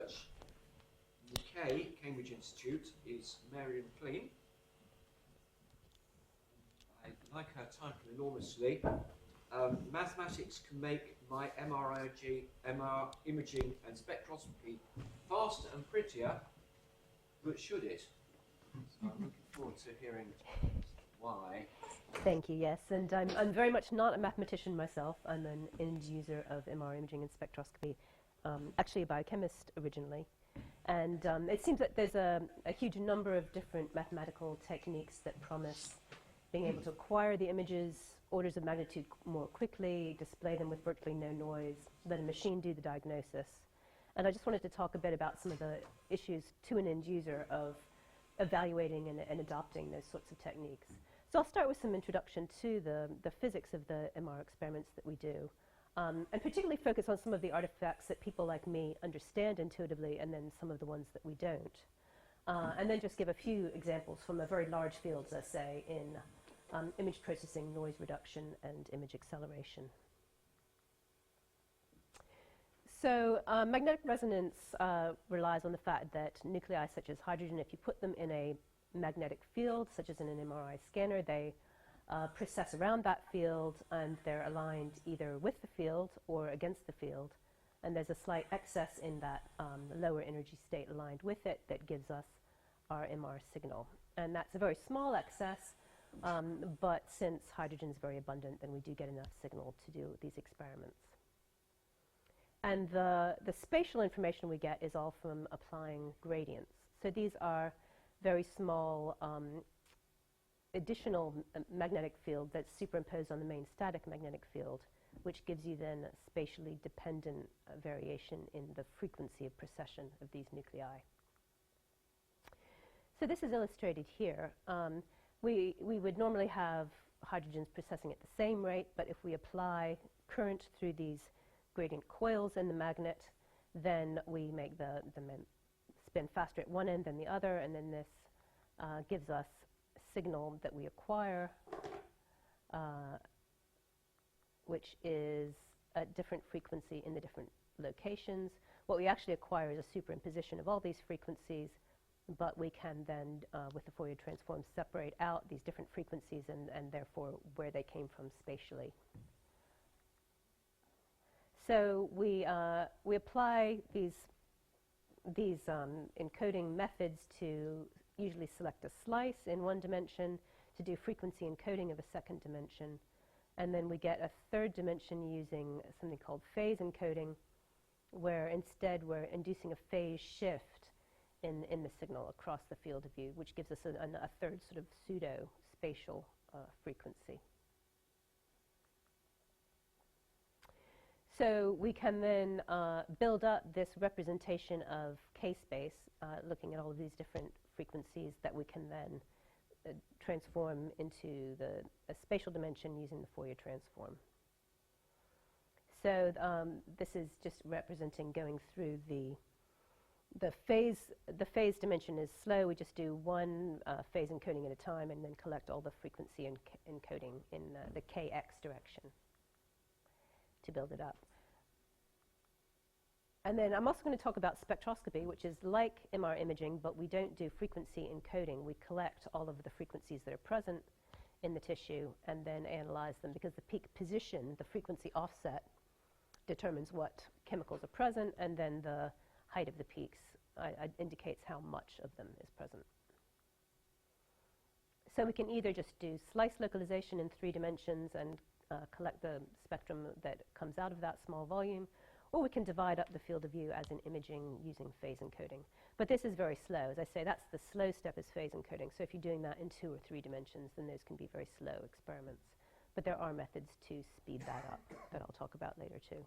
UK, Cambridge Institute, is Mary McLean. I like her title enormously. Mathematics can make my MR imaging and spectroscopy faster and prettier, but should it? So I'm looking forward to hearing why. Thank you, yes. And I'm very much not a mathematician myself. I'm an end user of MR imaging and spectroscopy, actually a biochemist originally. And it seems that there's a huge number of different mathematical techniques that promise being able to acquire the images orders of magnitude more quickly, display them with virtually no noise, let a machine do the diagnosis. And I just wanted to talk a bit about some of the issues to an end user of evaluating and adopting those sorts of techniques. So I'll start with some introduction to the physics of the MR experiments that we do, and particularly focus on some of the artifacts that people like me understand intuitively, and then some of the ones that we don't. And then just give a few examples from a very large field, let's say, in image processing, noise reduction, and image acceleration. So magnetic resonance relies on the fact that nuclei such as hydrogen, if you put them in a magnetic field, such as in an MRI scanner, they process around that field, and they're aligned either with the field or against the field. And there's a slight excess in that lower energy state aligned with it that gives us our MR signal. And that's a very small excess, but since hydrogen is very abundant, then we do get enough signal to do these experiments. And the spatial information we get is all from applying gradients. So these are very small additional magnetic field that's superimposed on the main static magnetic field, which gives you then a spatially dependent variation in the frequency of precession of these nuclei. So this is illustrated here. We would normally have hydrogens precessing at the same rate, but if we apply current through these gradient coils in the magnet, then we make the spin faster at one end than the other, and then this gives us a signal that we acquire, which is at different frequency in the different locations. What we actually acquire is a superimposition of all these frequencies, but we can then, with the Fourier transform, separate out these different frequencies and therefore where they came from spatially. So we apply these encoding methods to usually select a slice in one dimension, to do frequency encoding of a second dimension, and then we get a third dimension using something called phase encoding, where instead we're inducing a phase shift in the signal across the field of view, which gives us a third sort of pseudo-spatial frequency. So we can then build up this representation of K-space, looking at all of these different frequencies that we can then transform into a spatial dimension using the Fourier transform. So this is just representing going through the phase dimension is slow. We just do one phase encoding at a time and then collect all the frequency encoding in the KX direction to build it up. And then I'm also going to talk about spectroscopy, which is like MR imaging, but we don't do frequency encoding. We collect all of the frequencies that are present in the tissue and then analyze them, because the peak position, the frequency offset, determines what chemicals are present, and then the height of the peaks indicates how much of them is present. So we can either just do slice localization in 3 dimensions and collect the spectrum that comes out of that small volume, or we can divide up the field of view as in imaging using phase encoding. But this is very slow. As I say, that's the slow step, is phase encoding. So if you're doing that in 2 or 3 dimensions, then those can be very slow experiments. But there are methods to speed that up that I'll talk about later too.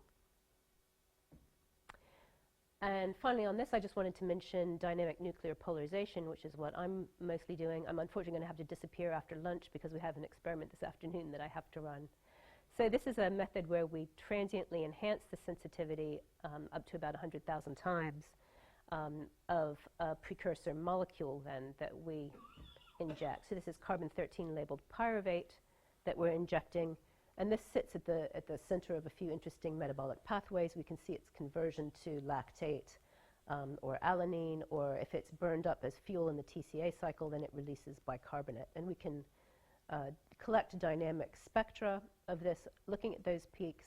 And finally on this, I just wanted to mention dynamic nuclear polarization, which is what I'm mostly doing. I'm unfortunately going to have to disappear after lunch because we have an experiment this afternoon that I have to run. So this is a method where we transiently enhance the sensitivity up to about 100,000 times of a precursor molecule then that we inject. So this is carbon-13 labeled pyruvate that we're injecting. And this sits at the center of a few interesting metabolic pathways. We can see its conversion to lactate or alanine, or if it's burned up as fuel in the TCA cycle, then it releases bicarbonate. And we can collect dynamic spectra of this, looking at those peaks.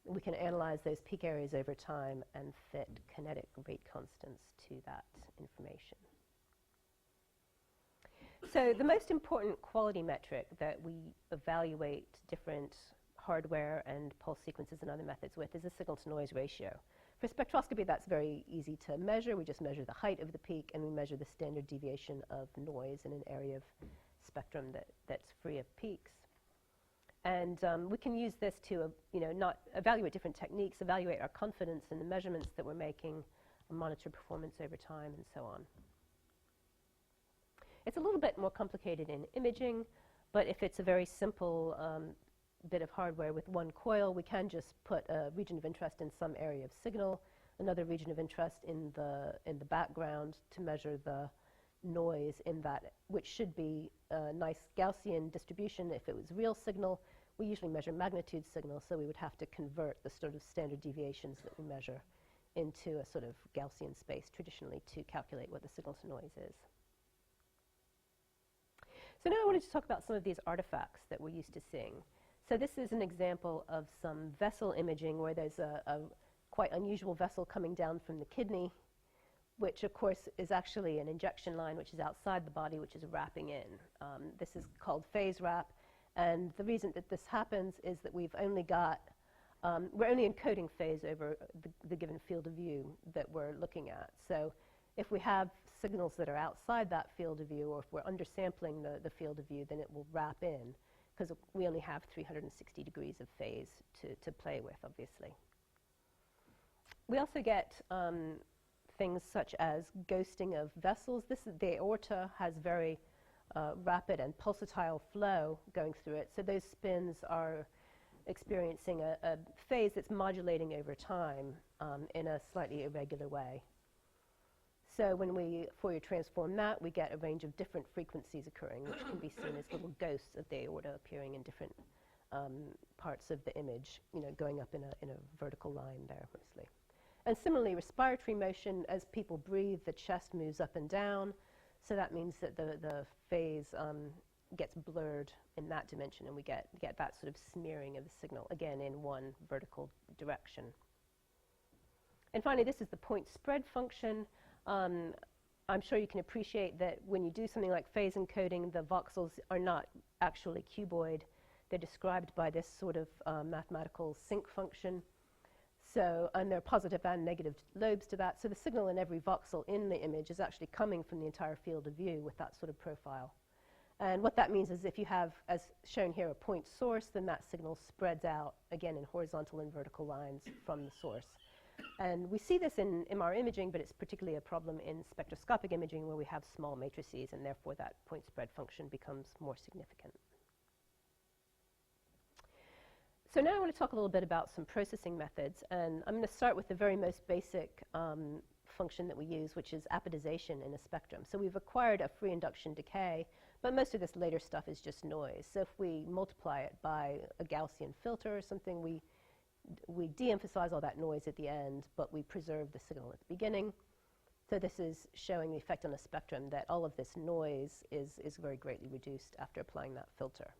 We can analyze those peak areas over time and fit kinetic rate constants to that information. So the most important quality metric that we evaluate different hardware and pulse sequences and other methods with is the signal-to-noise ratio. For spectroscopy, that's very easy to measure. We just measure the height of the peak, and we measure the standard deviation of noise in an area of spectrum that's free of peaks. And we can use this to not evaluate different techniques, evaluate our confidence in the measurements that we're making, monitor performance over time, and so on. It's a little bit more complicated in imaging, but if it's a very simple bit of hardware with one coil, we can just put a region of interest in some area of signal, another region of interest in the background to measure the noise in that, which should be a nice Gaussian distribution. If it was real signal, we usually measure magnitude signal, so we would have to convert the sort of standard deviations that we measure into a sort of Gaussian space traditionally to calculate what the signal to noise is. So now I wanted to talk about some of these artifacts that we're used to seeing. So this is an example of some vessel imaging where there's a quite unusual vessel coming down from the kidney, which of course is actually an injection line which is outside the body, which is wrapping in. This is called phase wrap, and the reason that this happens is that we've only got, we're only encoding phase over the given field of view that we're looking at. So if we have signals that are outside that field of view, or if we're undersampling the field of view, then it will wrap in, because we only have 360 degrees of phase to play with, obviously. We also get things such as ghosting of vessels. The aorta has very rapid and pulsatile flow going through it, so those spins are experiencing a phase that's modulating over time in a slightly irregular way. So when we Fourier transform that, we get a range of different frequencies occurring, which can be seen as little ghosts of the aorta appearing in different parts of the image, going up in a vertical line there mostly. And similarly, respiratory motion, as people breathe, the chest moves up and down, so that means that the phase gets blurred in that dimension, and we get that sort of smearing of the signal, again in one vertical direction. And finally, this is the point spread function. I'm sure you can appreciate that when you do something like phase encoding, the voxels are not actually cuboid. They're described by this sort of mathematical sinc function. So, and there are positive and negative lobes to that. So the signal in every voxel in the image is actually coming from the entire field of view with that sort of profile. And what that means is if you have, as shown here, a point source, then that signal spreads out, again, in horizontal and vertical lines from the source. And we see this in MR imaging, but it's particularly a problem in spectroscopic imaging where we have small matrices, and therefore that point spread function becomes more significant. So now I want to talk a little bit about some processing methods, and I'm going to start with the very most basic function that we use, which is apodization in a spectrum. So we've acquired a free induction decay, but most of this later stuff is just noise. So if we multiply it by a Gaussian filter or something, we de-emphasize all that noise at the end, but we preserve the signal at the beginning. So this is showing the effect on the spectrum that all of this noise is very greatly reduced after applying that filter.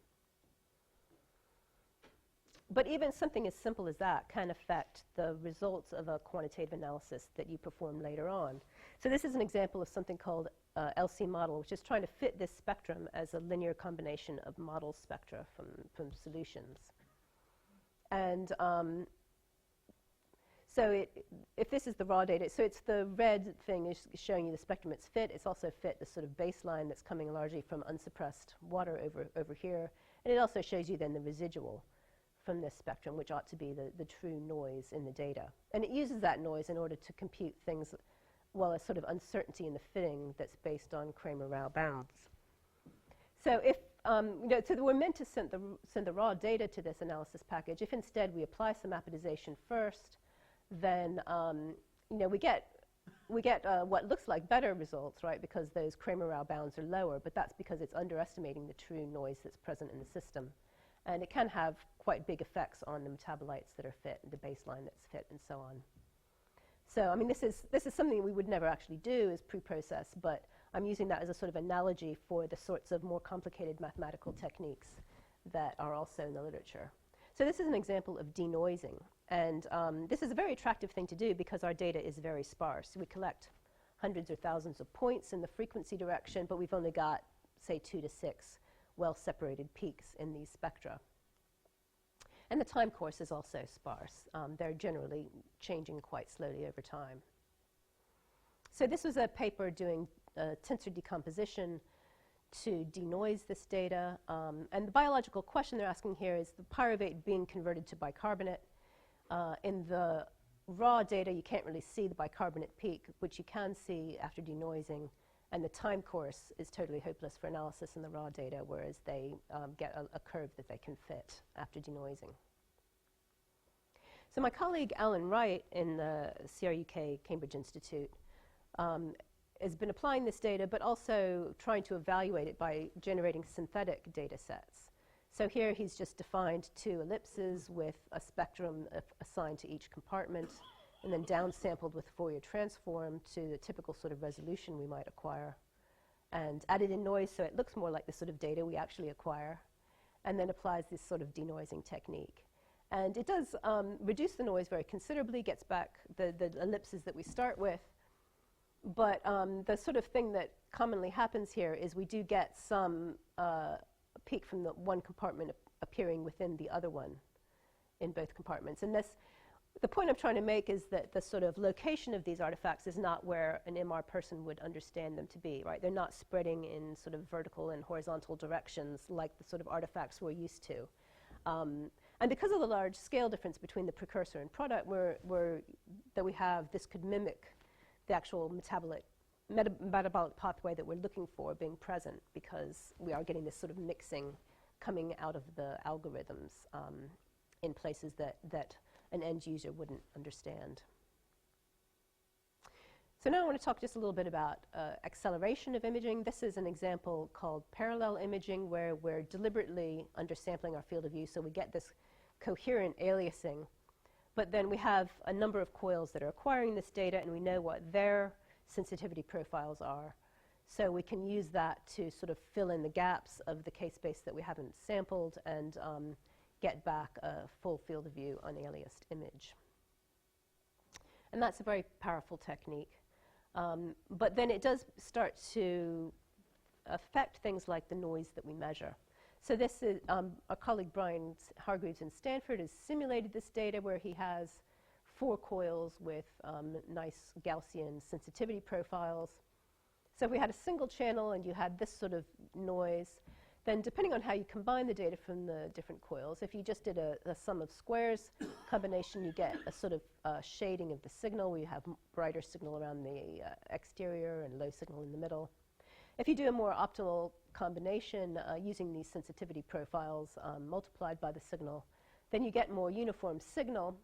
But even something as simple as that can affect the results of a quantitative analysis that you perform later on. So this is an example of something called LC model, which is trying to fit this spectrum as a linear combination of model spectra from solutions. And so if this is the raw data, so it's the red thing is showing you the spectrum it's fit. It's also fit the sort of baseline that's coming largely from unsuppressed water over here. And it also shows you then the residual from this spectrum, which ought to be the true noise in the data. And it uses that noise in order to compute things, well, a sort of uncertainty in the fitting that's based on Kramer-Rao bounds. So if so we're meant to send the raw data to this analysis package. If instead we apply some apodization first, then we get what looks like better results, right? Because those Kramer-Rao bounds are lower, but that's because it's underestimating the true noise that's present in the system, and it can have quite big effects on the metabolites that are fit, the baseline that's fit, and so on. So, I mean, this is something we would never actually do as pre-process, but I'm using that as a sort of analogy for the sorts of more complicated mathematical techniques that are also in the literature. So this is an example of denoising. And this is a very attractive thing to do because our data is very sparse. We collect hundreds or thousands of points in the frequency direction, but we've only got, say, 2 to 6 well-separated peaks in these spectra. And the time course is also sparse. They're generally changing quite slowly over time. So this was a paper doing tensor decomposition to denoise this data. And the biological question they're asking here is the pyruvate being converted to bicarbonate. In the raw data, you can't really see the bicarbonate peak, which you can see after denoising. And the time course is totally hopeless for analysis in the raw data, whereas they get a curve that they can fit after denoising. So my colleague Alan Wright in the CRUK Cambridge Institute has been applying this data, but also trying to evaluate it by generating synthetic data sets. So here he's just defined 2 ellipses with a spectrum assigned to each compartment, and then downsampled with Fourier transform to the typical sort of resolution we might acquire, and added in noise so it looks more like the sort of data we actually acquire, and then applies this sort of denoising technique. And it does reduce the noise very considerably, gets back the ellipses that we start with, but the sort of thing that commonly happens here is we do get some peak from the one compartment appearing within the other one in both compartments. And the point I'm trying to make is that the sort of location of these artifacts is not where an MR person would understand them to be, right? They're not spreading in sort of vertical and horizontal directions like the sort of artifacts we're used to. And because of the large scale difference between the precursor and product, that we have, this could mimic the actual metabolic pathway that we're looking for being present, because we are getting this sort of mixing coming out of the algorithms in places that an end user wouldn't understand. So now I want to talk just a little bit about acceleration of imaging. This is an example called parallel imaging, where we're deliberately undersampling our field of view, so we get this coherent aliasing. But then we have a number of coils that are acquiring this data, and we know what their sensitivity profiles are. So we can use that to sort of fill in the gaps of the K-space that we haven't sampled and get back a full field of view unaliased image. And that's a very powerful technique. But then it does start to affect things like the noise that we measure. So this is, our colleague Brian Hargreaves in Stanford has simulated this data where he has 4 coils with nice Gaussian sensitivity profiles. So if we had a single channel and you had this sort of noise, then depending on how you combine the data from the different coils, if you just did a sum of squares combination, you get a sort of shading of the signal, where you have brighter signal around the exterior and low signal in the middle. If you do a more optimal combination using these sensitivity profiles multiplied by the signal, then you get more uniform signal,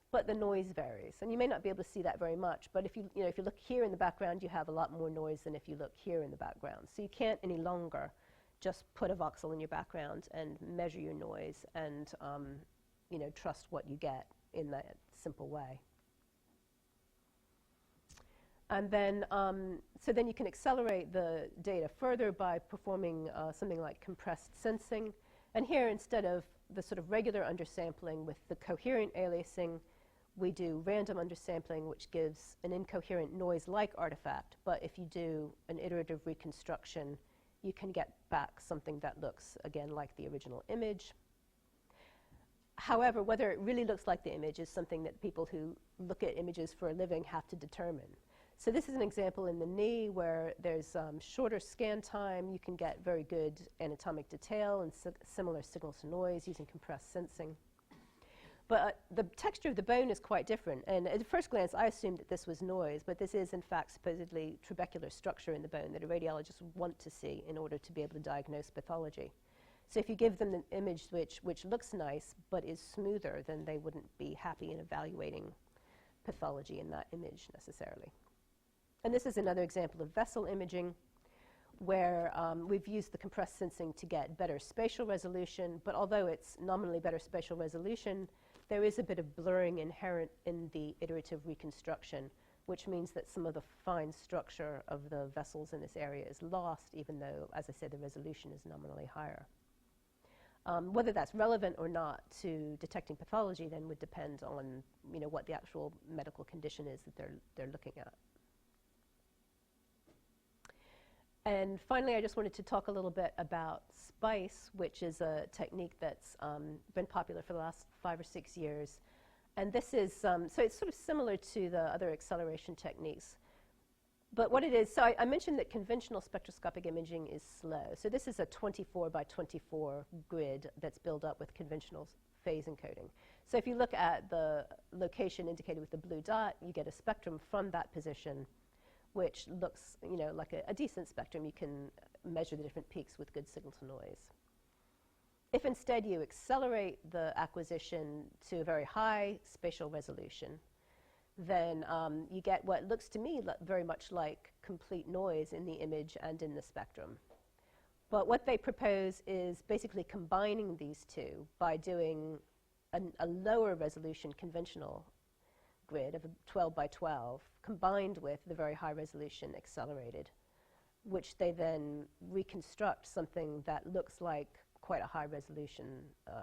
but the noise varies. And you may not be able to see that very much, but if you look here in the background, you have a lot more noise than if you look here in the background. So you can't any longer just put a voxel in your background and measure your noise and trust what you get in that simple way. And then, so then you can accelerate the data further by performing something like compressed sensing. And here, instead of the sort of regular undersampling with the coherent aliasing, we do random undersampling, which gives an incoherent noise-like artifact. But if you do an iterative reconstruction, you can get back something that looks, again, like the original image. However, whether it really looks like the image is something that people who look at images for a living have to determine. So this is an example in the knee where there's shorter scan time. You can get very good anatomic detail and similar signal to noise using compressed sensing. But the texture of the bone is quite different. And at first glance, I assumed that this was noise, but this is, in fact, supposedly trabecular structure in the bone that a radiologist would want to see in order to be able to diagnose pathology. So if you give them an image which looks nice but is smoother, then they wouldn't be happy in evaluating pathology in that image necessarily. And this is another example of vessel imaging, where we've used the compressed sensing to get better spatial resolution. But although it's nominally better spatial resolution, there is a bit of blurring inherent in the iterative reconstruction, which means that some of the fine structure of the vessels in this area is lost, even though, as I said, the resolution is nominally higher. Whether that's relevant or not to detecting pathology then would depend on, you know, what the actual medical condition is that they're looking at. And finally, I just wanted to talk a little bit about SPICE, which is a technique that's been popular for the last 5 or 6 years. And this is, so it's sort of similar to the other acceleration techniques. But what it is, so I mentioned that conventional spectroscopic imaging is slow. So this is a 24 by 24 grid that's built up with conventional phase encoding. So if you look at the location indicated with the blue dot, you get a spectrum from that position, which looks, you know, like a decent spectrum. You can measure the different peaks with good signal to noise. If instead you accelerate the acquisition to a very high spatial resolution, then you get what looks to me very much like complete noise in the image and in the spectrum. But what they propose is basically combining these two by doing a lower resolution conventional grid of 12 by 12 combined with the very high resolution accelerated, which they then reconstruct something that looks like quite a high resolution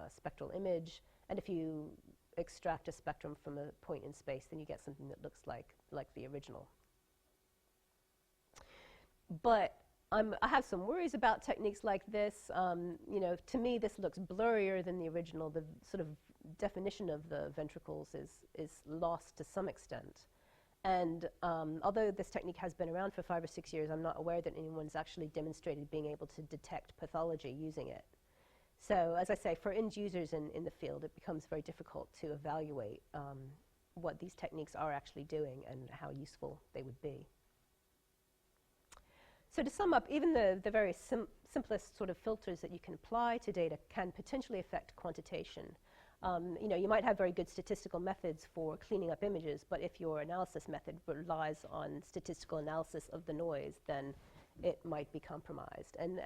spectral image. And if you extract a spectrum from a point in space, then you get something that looks like the original. But I have some worries about techniques like this. You know, to me, this looks blurrier than the original. The sort of definition of the ventricles is lost to some extent. And although this technique has been around for 5 or 6 years, I'm not aware that anyone's actually demonstrated being able to detect pathology using it. So as I say, for end users in the field, it becomes very difficult to evaluate what these techniques are actually doing and how useful they would be. So to sum up, even the very simplest sort of filters that you can apply to data can potentially affect quantitation. You know, you might have very good statistical methods for cleaning up images, but if your analysis method relies on statistical analysis of the noise, then it might be compromised. And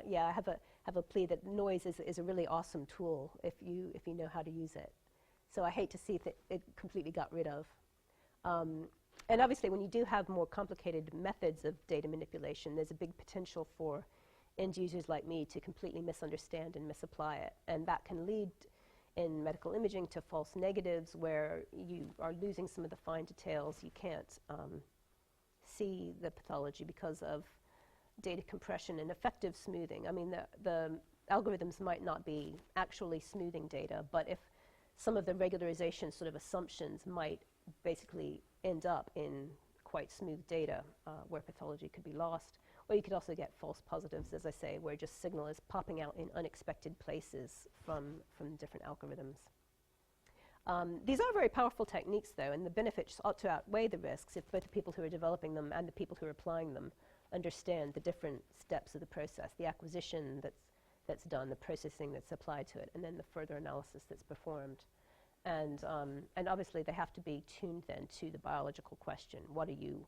yeah, I have a plea that noise is a really awesome tool if you know how to use it. So I hate to see it completely got rid of. And obviously, when you do have more complicated methods of data manipulation, there's a big potential for end users like me to completely misunderstand and misapply it. And that can lead in medical imaging to false negatives where you are losing some of the fine details. You can't see the pathology because of data compression and effective smoothing. I mean, the algorithms might not be actually smoothing data, but if some of the regularization sort of assumptions might basically end up in quite smooth data where pathology could be lost. Or you could also get false positives, as I say, where just signal is popping out in unexpected places from different algorithms. These are very powerful techniques, though, and the benefits ought to outweigh the risks if both the people who are developing them and the people who are applying them understand the different steps of the process, the acquisition that's done, the processing that's applied to it, and then the further analysis that's performed. And obviously, they have to be tuned then to the biological question. What are you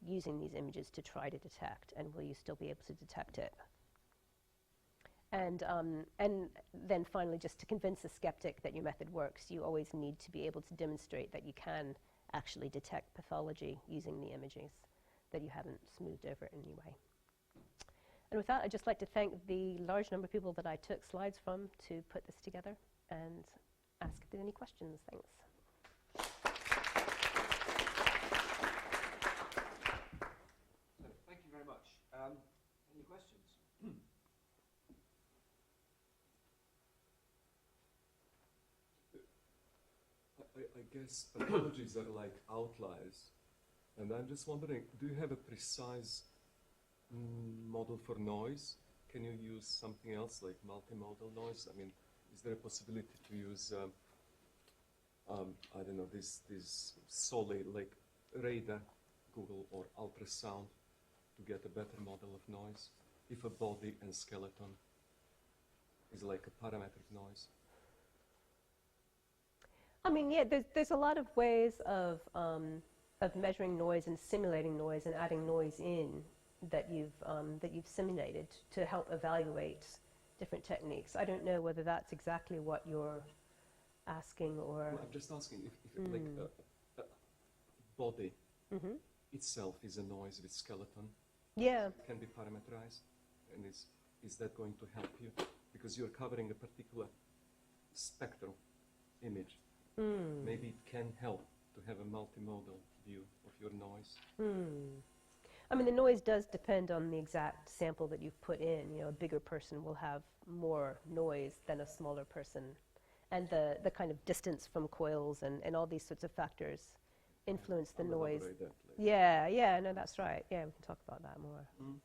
using these images to try to detect, and will you still be able to detect it? And then finally, just to convince a skeptic that your method works, you always need to be able to demonstrate that you can actually detect pathology using the images, that you haven't smoothed over it in any way. And with that, I'd just like to thank the large number of people that I took slides from to put this together, and ask if there's any questions. Thanks. So, thank you very much. Any questions? I guess pathologies are like outliers, and I'm just wondering, do you have a precise model for noise? Can you use something else like multimodal noise? I mean, is there a possibility to use, I don't know, this solid, like radar, Google, or ultrasound to get a better model of noise if a body and skeleton is like a parametric noise? I mean, yeah, there's a lot of ways of measuring noise and simulating noise and adding noise in that you've simulated to help evaluate different techniques. I don't know whether that's exactly what you're asking, or Well, I'm just asking if like a body Mhm. itself is a noise with skeleton. yeah. It can be parameterized, and is that going to help you? Because you're covering a particular spectral image. Maybe it can help to have a multimodal view of your noise. I mean, the noise does depend on the exact sample that you've put in. You know, a bigger person will have more noise than a smaller person. And the kind of distance from coils and all these sorts of factors influence the I'll noise. elaborate that later. Yeah, no, that's right. Yeah, we can talk about that more. Mm.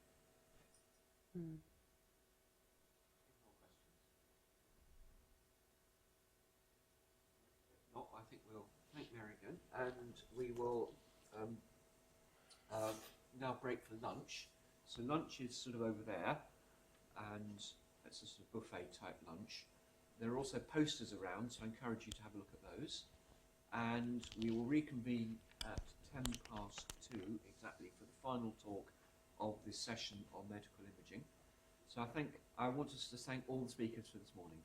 Not, I think we'll thank Mary again, and we will now break for lunch. So lunch is sort of over there, and it's a sort of buffet type lunch. There are also posters around, so I encourage you to have a look at those. And we will reconvene at 2:10 exactly for the final talk of this session on medical imaging. So I want us to thank all the speakers for this morning.